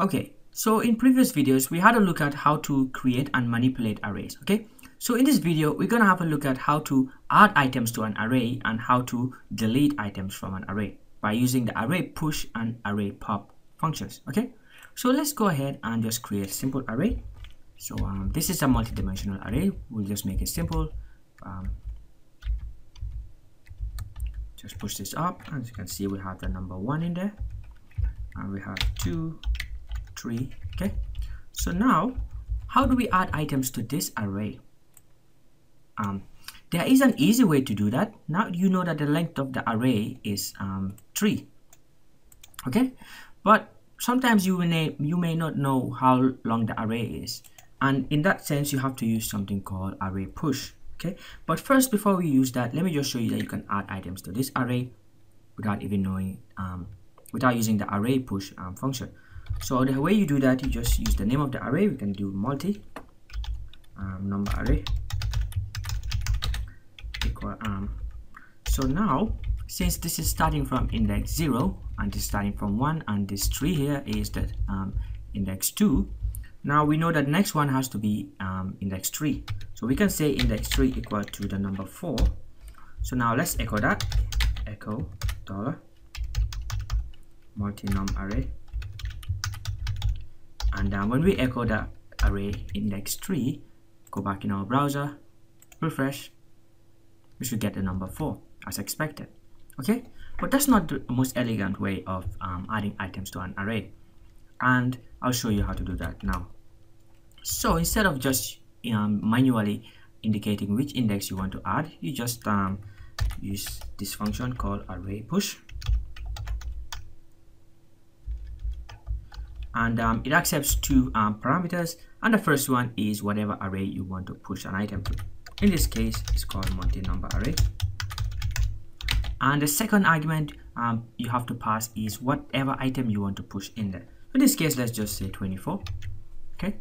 Okay, so in previous videos we had a look at how to create and manipulate arrays. Okay, so in this video we're gonna have a look at how to add items to an array and how to delete items from an array by using the array push and array pop functions. Okay, so let's go ahead and just create a simple array. So this is a multi-dimensional array. We'll just make it simple. Just push this up, and as you can see we have the number 1 in there, and we have 2, 3. Okay, so now how do we add items to this array? There is an easy way to do that. Now you know that the length of the array is 3. Okay, but sometimes you may not know how long the array is, and in that sense you have to use something called array push. Okay, but first, before we use that, let me just show you that you can add items to this array without even knowing without using the array push function. So the way you do that, you just use the name of the array. We can do multi number array equal so now, since this is starting from index 0 and this is starting from 1 and this 3 here is the index 2, now we know that next one has to be index 3. So we can say index 3 equal to the number 4. So now let's echo that. Echo dollar multi-num array. And when we echo the array index 3, go back in our browser, refresh, we should get the number 4 as expected. Okay, but that's not the most elegant way of adding items to an array, and I'll show you how to do that now. So instead of just manually indicating which index you want to add, you just use this function called array push, and it accepts 2 parameters, and the first one is whatever array you want to push an item to. In this case, it's called multi-number array, and the second argument you have to pass is whatever item you want to push in there. In this case, let's just say 24. Okay,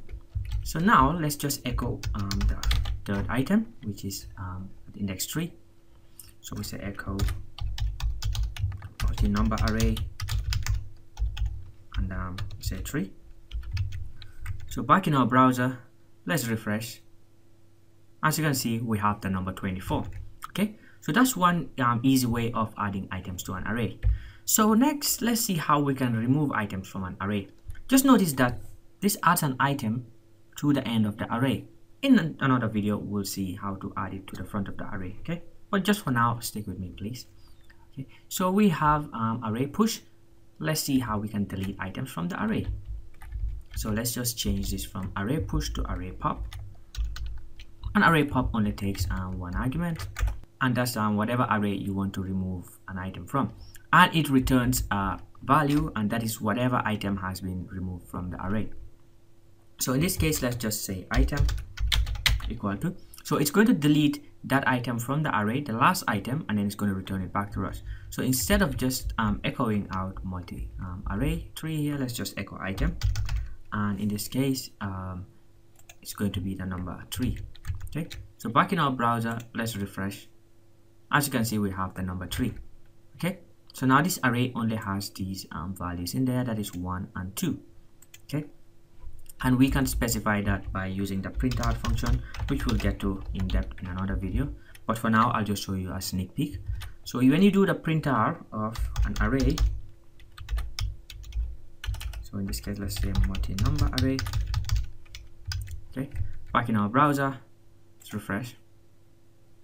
so now let's just echo the third item, which is index 3. So we say echo multi-number array, and we say 3. So back in our browser, let's refresh. As you can see, we have the number 24. Okay, so that's one easy way of adding items to an array. So next, let's see how we can remove items from an array. Just notice that this adds an item to the end of the array. In another video, we'll see how to add it to the front of the array. Okay, but just for now, stick with me, please. Okay, so we have array push. Let's see how we can delete items from the array. So let's just change this from array push to array pop. An array pop only takes one argument, and that's whatever array you want to remove an item from, and it returns a value, and that is whatever item has been removed from the array. So in this case, let's just say item equal to, so it's going to delete that item from the array, the last item, and then it's going to return it back to us. So instead of just echoing out multi array 3 here, let's just echo item, and in this case it's going to be the number 3. Okay, so back in our browser, let's refresh. As you can see, we have the number 3. Okay, so now this array only has these values in there, that is 1 and 2. Okay, and we can specify that by using the printout function, which we'll get to in depth in another video, but for now I'll just show you a sneak peek. So when you do the printout of an array, so in this case let's say multi-number array. Okay, back in our browser, let's refresh.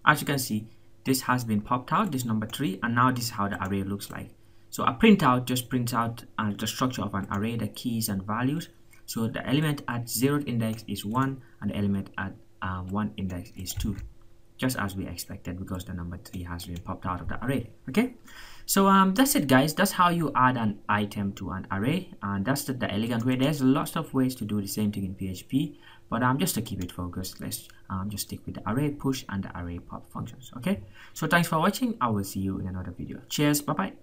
As you can see, this has been popped out, this number 3, and now this is how the array looks like. So a printout just prints out the structure of an array, the keys and values. So the element at 0th index is 1, and the element at 1 index is 2, just as we expected, because the number 3 has been popped out of the array. Okay, so that's it, guys. That's how you add an item to an array, and that's the elegant way. There's lots of ways to do the same thing in PHP, but just to keep it focused, let's just stick with the array push and the array pop functions. Okay, so thanks for watching. I will see you in another video. Cheers, bye bye.